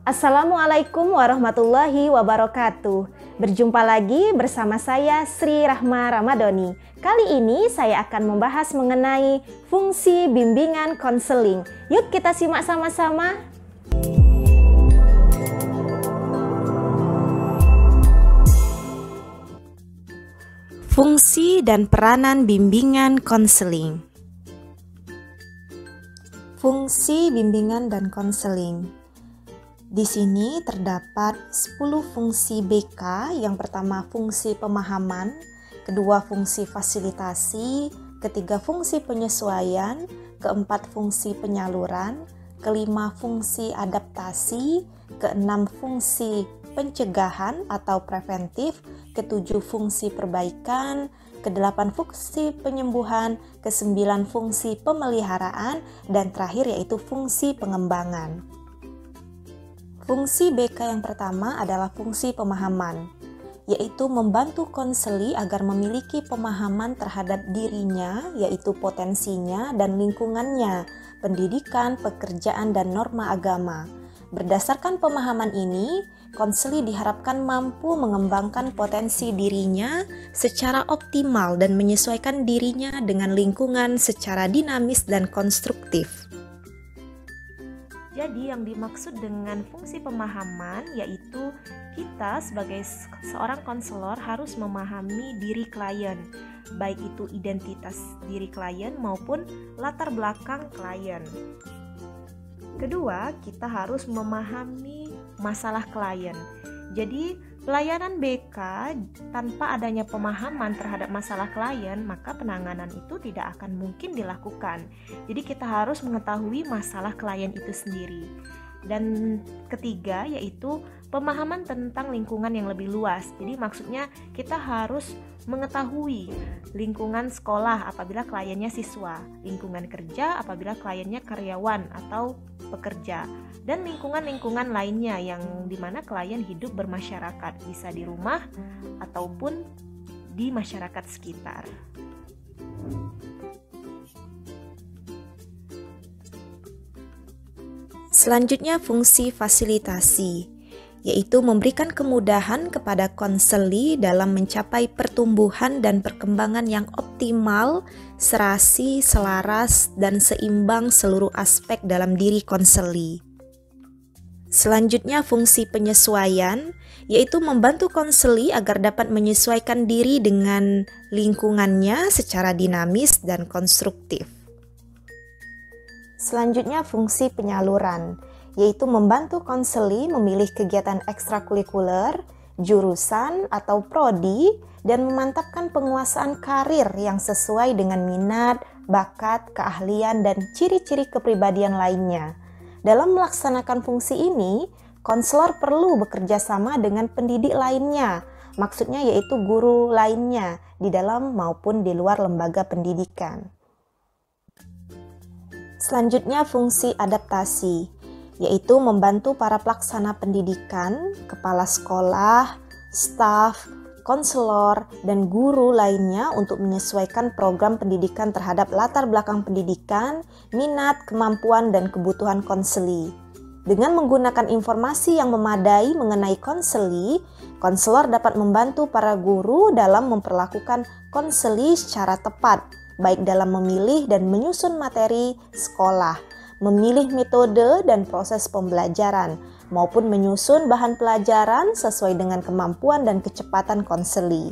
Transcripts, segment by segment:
Assalamualaikum warahmatullahi wabarakatuh. Berjumpa lagi bersama saya Sri Rahma Ramadhani. Kali ini saya akan membahas mengenai fungsi bimbingan konseling. Yuk kita simak sama-sama. Fungsi dan peranan bimbingan konseling. Fungsi bimbingan dan konseling. Di sini terdapat 10 fungsi BK. Yang pertama fungsi pemahaman, kedua fungsi fasilitasi, ketiga fungsi penyesuaian, keempat fungsi penyaluran, kelima fungsi adaptasi, keenam fungsi pencegahan atau preventif, ketujuh fungsi perbaikan, kedelapan fungsi penyembuhan, kesembilan fungsi pemeliharaan, dan terakhir yaitu fungsi pengembangan. Fungsi BK yang pertama adalah fungsi pemahaman, yaitu membantu konseli agar memiliki pemahaman terhadap dirinya, yaitu potensinya dan lingkungannya, pendidikan, pekerjaan, dan norma agama. Berdasarkan pemahaman ini, konseli diharapkan mampu mengembangkan potensi dirinya secara optimal dan menyesuaikan dirinya dengan lingkungan secara dinamis dan konstruktif. Jadi yang dimaksud dengan fungsi pemahaman yaitu kita sebagai seorang konselor harus memahami diri klien, baik itu identitas diri klien maupun latar belakang klien. Kedua, kita harus memahami masalah klien. Jadi, pelayanan BK tanpa adanya pemahaman terhadap masalah klien, maka penanganan itu tidak akan mungkin dilakukan. Jadi, kita harus mengetahui masalah klien itu sendiri. Dan ketiga, yaitu pemahaman tentang lingkungan yang lebih luas. Jadi, maksudnya kita harus mengetahui lingkungan sekolah apabila kliennya siswa, lingkungan kerja apabila kliennya karyawan atau pekerja, dan lingkungan-lingkungan lainnya yang dimana klien hidup bermasyarakat, bisa di rumah ataupun di masyarakat sekitar. Selanjutnya fungsi fasilitasi, yaitu memberikan kemudahan kepada konseli dalam mencapai pertumbuhan dan perkembangan yang optimal, serasi, selaras, dan seimbang seluruh aspek dalam diri konseli. Selanjutnya fungsi penyesuaian, yaitu membantu konseli agar dapat menyesuaikan diri dengan lingkungannya secara dinamis dan konstruktif. Selanjutnya fungsi penyaluran, yaitu membantu konseli memilih kegiatan ekstrakurikuler, jurusan atau prodi, dan memantapkan penguasaan karir yang sesuai dengan minat, bakat, keahlian, dan ciri-ciri kepribadian lainnya. Dalam melaksanakan fungsi ini, konselor perlu bekerja sama dengan pendidik lainnya, maksudnya yaitu guru lainnya di dalam maupun di luar lembaga pendidikan. Selanjutnya fungsi adaptasi, yaitu membantu para pelaksana pendidikan, kepala sekolah, staf, konselor, dan guru lainnya untuk menyesuaikan program pendidikan terhadap latar belakang pendidikan, minat, kemampuan, dan kebutuhan konseli. Dengan menggunakan informasi yang memadai mengenai konseli, konselor dapat membantu para guru dalam memperlakukan konseli secara tepat, baik dalam memilih dan menyusun materi sekolah, memilih metode dan proses pembelajaran, maupun menyusun bahan pelajaran sesuai dengan kemampuan dan kecepatan konseli.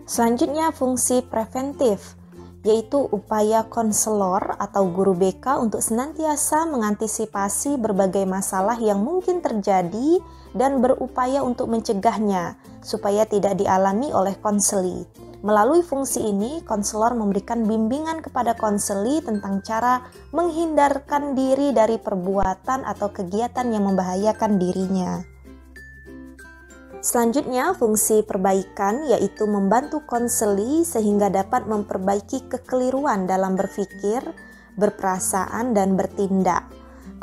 Selanjutnya fungsi preventif, yaitu upaya konselor atau guru BK untuk senantiasa mengantisipasi berbagai masalah yang mungkin terjadi dan berupaya untuk mencegahnya supaya tidak dialami oleh konseli. Melalui fungsi ini, konselor memberikan bimbingan kepada konseli tentang cara menghindarkan diri dari perbuatan atau kegiatan yang membahayakan dirinya. Selanjutnya, fungsi perbaikan yaitu membantu konseli sehingga dapat memperbaiki kekeliruan dalam berpikir, berperasaan, dan bertindak.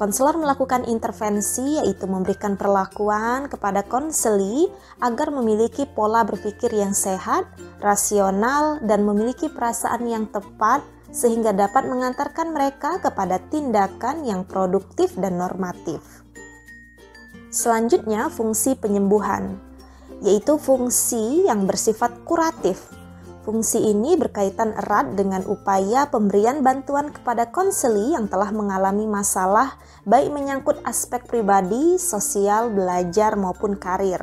Konselor melakukan intervensi yaitu memberikan perlakuan kepada konseli agar memiliki pola berpikir yang sehat, rasional, dan memiliki perasaan yang tepat sehingga dapat mengantarkan mereka kepada tindakan yang produktif dan normatif. Selanjutnya, fungsi penyembuhan, yaitu fungsi yang bersifat kuratif. Fungsi ini berkaitan erat dengan upaya pemberian bantuan kepada konseli yang telah mengalami masalah, baik menyangkut aspek pribadi, sosial, belajar, maupun karir.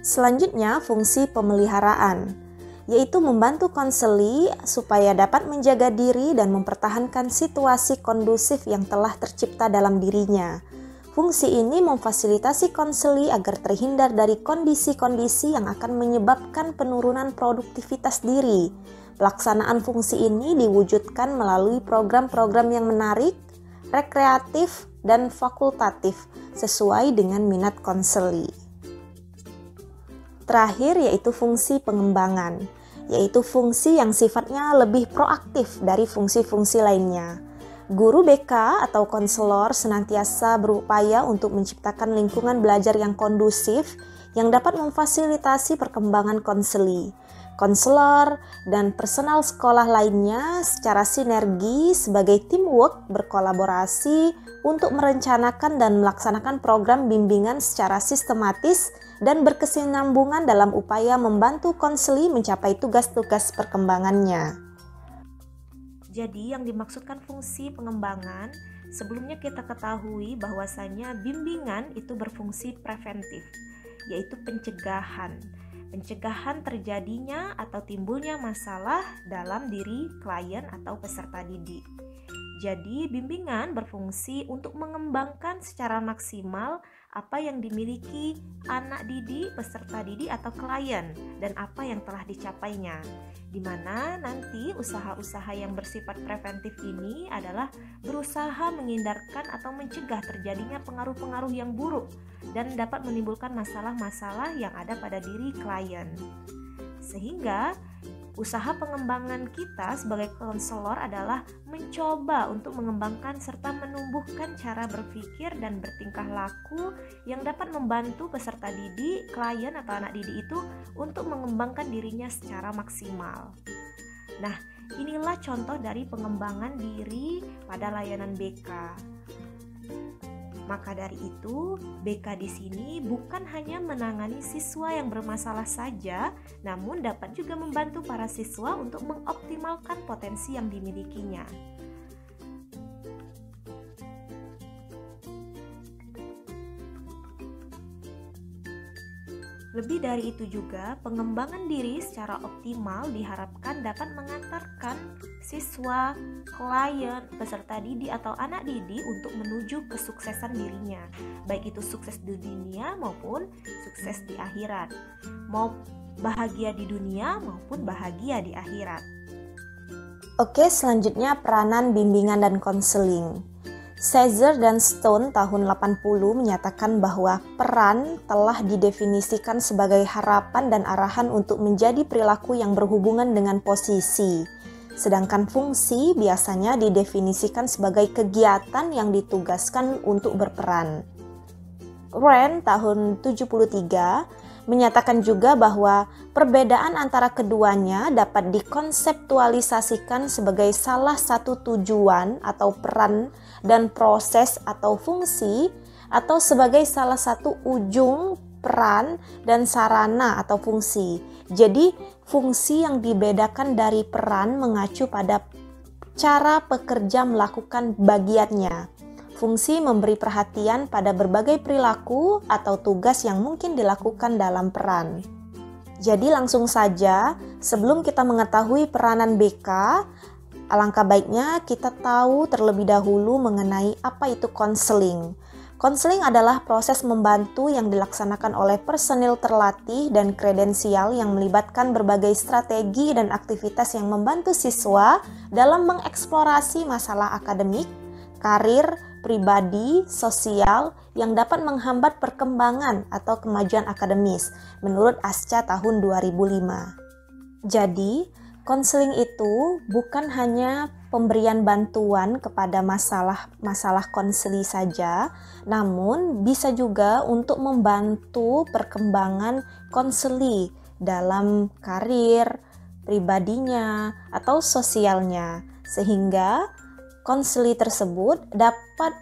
Selanjutnya, fungsi pemeliharaan, yaitu membantu konseli supaya dapat menjaga diri dan mempertahankan situasi kondusif yang telah tercipta dalam dirinya. Fungsi ini memfasilitasi konseli agar terhindar dari kondisi-kondisi yang akan menyebabkan penurunan produktivitas diri. Pelaksanaan fungsi ini diwujudkan melalui program-program yang menarik, rekreatif, dan fakultatif sesuai dengan minat konseli. Terakhir yaitu fungsi pengembangan, yaitu fungsi yang sifatnya lebih proaktif dari fungsi-fungsi lainnya. Guru BK atau konselor senantiasa berupaya untuk menciptakan lingkungan belajar yang kondusif yang dapat memfasilitasi perkembangan konseli. Konselor dan personal sekolah lainnya secara sinergi sebagai teamwork berkolaborasi untuk merencanakan dan melaksanakan program bimbingan secara sistematis dan berkesinambungan dalam upaya membantu konseli mencapai tugas-tugas perkembangannya. Jadi yang dimaksudkan fungsi pengembangan, sebelumnya kita ketahui bahwasanya bimbingan itu berfungsi preventif, yaitu pencegahan. Pencegahan terjadinya atau timbulnya masalah dalam diri klien atau peserta didik. Jadi bimbingan berfungsi untuk mengembangkan secara maksimal apa yang dimiliki anak didik, peserta didik atau klien dan apa yang telah dicapainya. Di mana nanti usaha-usaha yang bersifat preventif ini adalah berusaha menghindarkan atau mencegah terjadinya pengaruh-pengaruh yang buruk dan dapat menimbulkan masalah-masalah yang ada pada diri klien. Sehingga usaha pengembangan kita sebagai konselor adalah mencoba untuk mengembangkan serta menumbuhkan cara berpikir dan bertingkah laku yang dapat membantu peserta didik, klien atau anak didik itu untuk mengembangkan dirinya secara maksimal. Nah, inilah contoh dari pengembangan diri pada layanan BK. Maka dari itu, BK di sini bukan hanya menangani siswa yang bermasalah saja, namun dapat juga membantu para siswa untuk mengoptimalkan potensi yang dimilikinya. Lebih dari itu juga, pengembangan diri secara optimal diharapkan dapat mengantarkan siswa, klien, peserta didik atau anak didik untuk menuju kesuksesan dirinya, baik itu sukses di dunia maupun sukses di akhirat, mau bahagia di dunia maupun bahagia di akhirat. Oke, selanjutnya peranan bimbingan dan konseling. Caesar dan Stone tahun 80 menyatakan bahwa peran telah didefinisikan sebagai harapan dan arahan untuk menjadi perilaku yang berhubungan dengan posisi. Sedangkan fungsi biasanya didefinisikan sebagai kegiatan yang ditugaskan untuk berperan. Rand tahun 73 menyatakan juga bahwa perbedaan antara keduanya dapat dikonseptualisasikan sebagai salah satu tujuan atau peran dan proses atau fungsi, atau sebagai salah satu ujung peran dan sarana atau fungsi. Jadi fungsi yang dibedakan dari peran mengacu pada cara pekerja melakukan bagiannya. Fungsi memberi perhatian pada berbagai perilaku atau tugas yang mungkin dilakukan dalam peran. Jadi langsung saja, sebelum kita mengetahui peranan BK, alangkah baiknya kita tahu terlebih dahulu mengenai apa itu konseling. Konseling adalah proses membantu yang dilaksanakan oleh personil terlatih dan kredensial yang melibatkan berbagai strategi dan aktivitas yang membantu siswa dalam mengeksplorasi masalah akademik, karir, pribadi, sosial yang dapat menghambat perkembangan atau kemajuan akademis menurut ASCA tahun 2005. Jadi, konseling itu bukan hanya pemberian bantuan kepada masalah konseli saja, namun bisa juga untuk membantu perkembangan konseli dalam karir, pribadinya, atau sosialnya, sehingga konseli tersebut dapat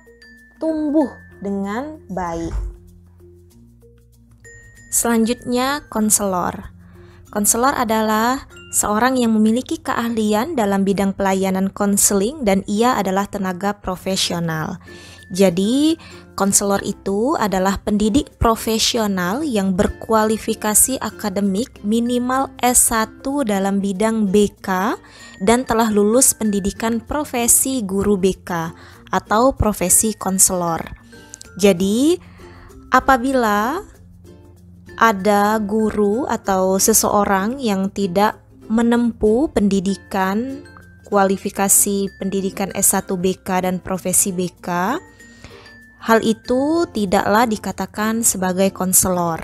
tumbuh dengan baik. Selanjutnya, konselor. Konselor adalah seorang yang memiliki keahlian dalam bidang pelayanan konseling dan ia adalah tenaga profesional. Jadi, konselor itu adalah pendidik profesional yang berkualifikasi akademik minimal S1 dalam bidang BK dan telah lulus pendidikan profesi guru BK atau profesi konselor. Jadi, apabila ada guru atau seseorang yang tidak menempuh pendidikan kualifikasi pendidikan S1 BK dan profesi BK, hal itu tidaklah dikatakan sebagai konselor,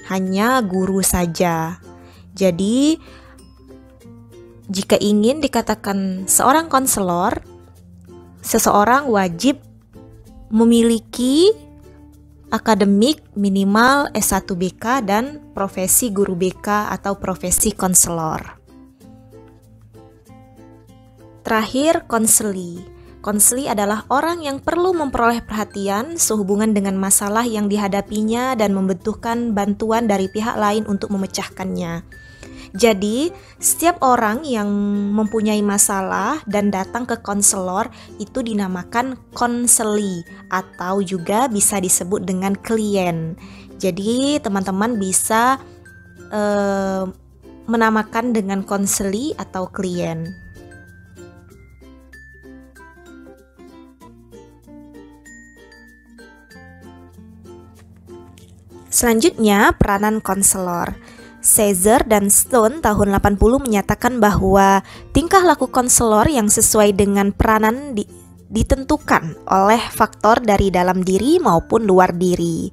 hanya guru saja. Jadi, jika ingin dikatakan seorang konselor, seseorang wajib memiliki akademik minimal S1 BK dan profesi guru BK atau profesi konselor. Terakhir, konseli. Konseli adalah orang yang perlu memperoleh perhatian sehubungan dengan masalah yang dihadapinya dan membutuhkan bantuan dari pihak lain untuk memecahkannya. Jadi, setiap orang yang mempunyai masalah dan datang ke konselor itu dinamakan konseli atau juga bisa disebut dengan klien. Jadi, teman-teman bisa menamakan dengan konseli atau klien. Selanjutnya, peranan konselor. Caesar dan Stone tahun 80 menyatakan bahwa tingkah laku konselor yang sesuai dengan peranan ditentukan oleh faktor dari dalam diri maupun luar diri.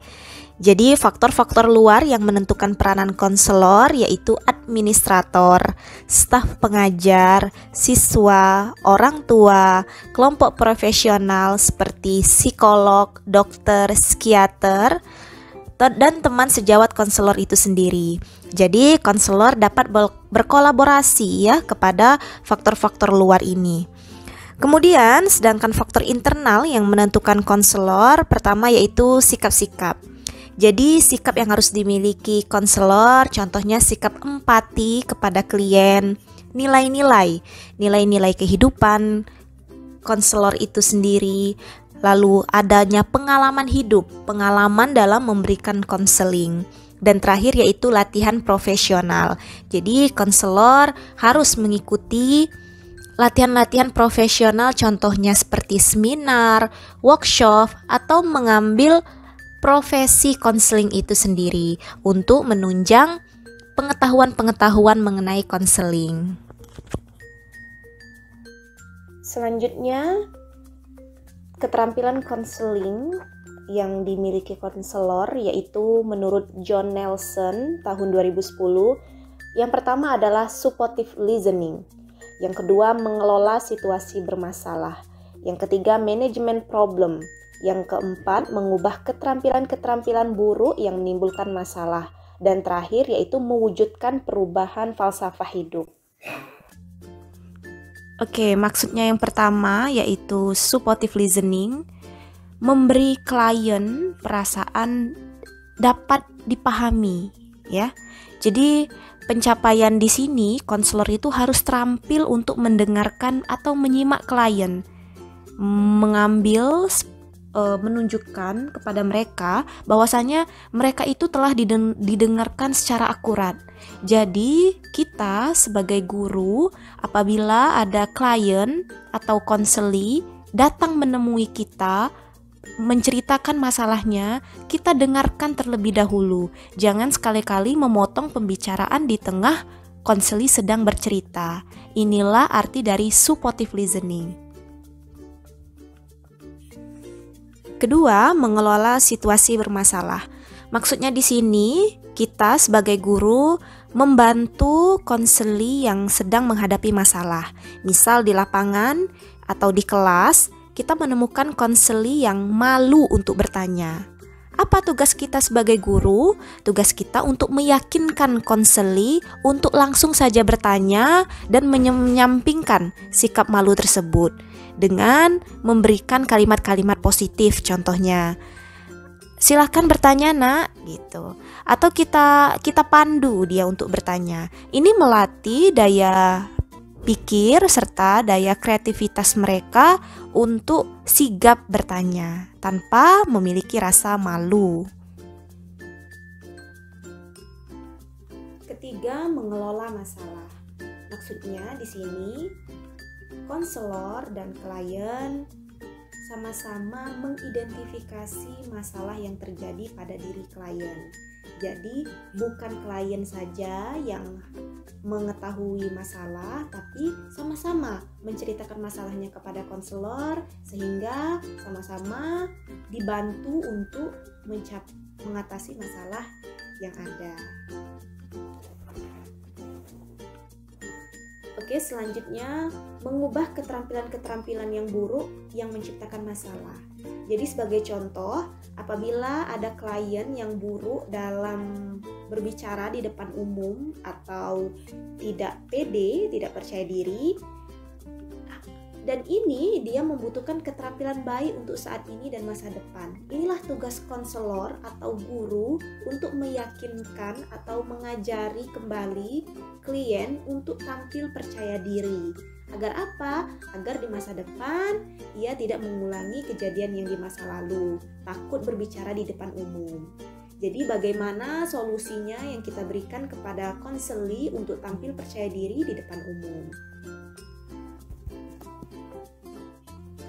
Jadi faktor-faktor luar yang menentukan peranan konselor yaitu administrator, staf pengajar, siswa, orang tua, kelompok profesional seperti psikolog, dokter, psikiater, dan teman sejawat konselor itu sendiri. Jadi konselor dapat berkolaborasi ya kepada faktor-faktor luar ini. Kemudian sedangkan faktor internal yang menentukan konselor pertama yaitu sikap-sikap. Jadi sikap yang harus dimiliki konselor contohnya sikap empati kepada klien, nilai-nilai kehidupan konselor itu sendiri. Lalu adanya pengalaman hidup, pengalaman dalam memberikan konseling. Dan terakhir yaitu latihan profesional. Jadi konselor harus mengikuti latihan-latihan profesional contohnya seperti seminar, workshop, atau mengambil profesi konseling itu sendiri untuk menunjang pengetahuan-pengetahuan mengenai konseling. Selanjutnya, keterampilan konseling yang dimiliki konselor yaitu menurut John Nelson tahun 2010, yang pertama adalah supportive listening, yang kedua mengelola situasi bermasalah, yang ketiga manajemen problem, yang keempat mengubah keterampilan-keterampilan buruk yang menimbulkan masalah, dan terakhir yaitu mewujudkan perubahan falsafah hidup. Oke, maksudnya yang pertama yaitu supportive listening, memberi klien perasaan dapat dipahami, ya. Jadi pencapaian di sini konselor itu harus terampil untuk mendengarkan atau menyimak klien, menunjukkan kepada mereka bahwasanya mereka itu telah didengarkan secara akurat. Jadi kita sebagai guru apabila ada klien atau konseli datang menemui kita menceritakan masalahnya, kita dengarkan terlebih dahulu. Jangan sekali-kali memotong pembicaraan di tengah konseli sedang bercerita. Inilah arti dari supportive listening. Kedua, mengelola situasi bermasalah. Maksudnya di sini kita sebagai guru membantu konseli yang sedang menghadapi masalah. Misal di lapangan atau di kelas, kita menemukan konseli yang malu untuk bertanya. Apa tugas kita sebagai guru? Tugas kita untuk meyakinkan konseli untuk langsung saja bertanya dan menyampingkan sikap malu tersebut dengan memberikan kalimat-kalimat positif, contohnya silahkan bertanya nak, gitu. Atau kita pandu dia untuk bertanya. Ini melatih daya pikir serta daya kreativitas mereka untuk sigap bertanya tanpa memiliki rasa malu. Ketiga, mengelola masalah. Maksudnya di sini konselor dan klien sama-sama mengidentifikasi masalah yang terjadi pada diri klien. Jadi bukan klien saja yang mengetahui masalah, tapi sama-sama menceritakan masalahnya kepada konselor sehingga sama-sama dibantu untuk mengatasi masalah yang ada. Oke, selanjutnya mengubah keterampilan-keterampilan yang buruk yang menciptakan masalah. Jadi sebagai contoh, apabila ada klien yang buruk dalam berbicara di depan umum atau tidak pede, tidak percaya diri, dan ini dia membutuhkan keterampilan baik untuk saat ini dan masa depan. Inilah tugas konselor atau guru untuk meyakinkan atau mengajari kembali klien untuk tampil percaya diri. Agar apa? Agar di masa depan ia tidak mengulangi kejadian yang di masa lalu, takut berbicara di depan umum. Jadi bagaimana solusinya yang kita berikan kepada konseli untuk tampil percaya diri di depan umum.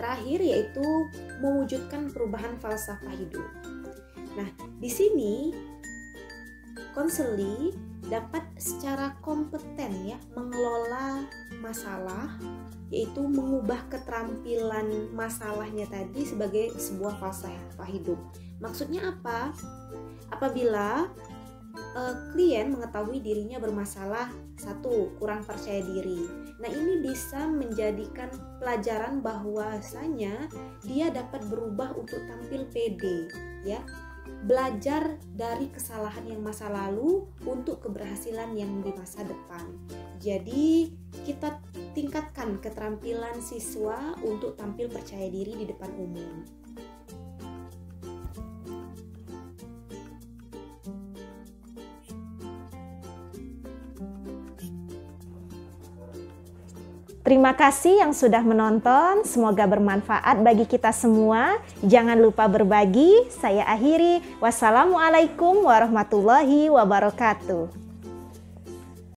Terakhir yaitu mewujudkan perubahan falsafah hidup. Nah, di sini konseli dapat secara kompeten ya mengelola masalah, yaitu mengubah keterampilan masalahnya tadi sebagai sebuah falsafah hidup. Maksudnya apa? Apabila klien mengetahui dirinya bermasalah, satu, kurang percaya diri. Nah, ini bisa menjadikan pelajaran bahwasanya dia dapat berubah untuk tampil pede, ya. Belajar dari kesalahan yang masa lalu untuk keberhasilan yang di masa depan. Jadi, kita tingkatkan keterampilan siswa untuk tampil percaya diri di depan umum. Terima kasih yang sudah menonton, semoga bermanfaat bagi kita semua. Jangan lupa berbagi. Saya akhiri. Wassalamualaikum warahmatullahi wabarakatuh.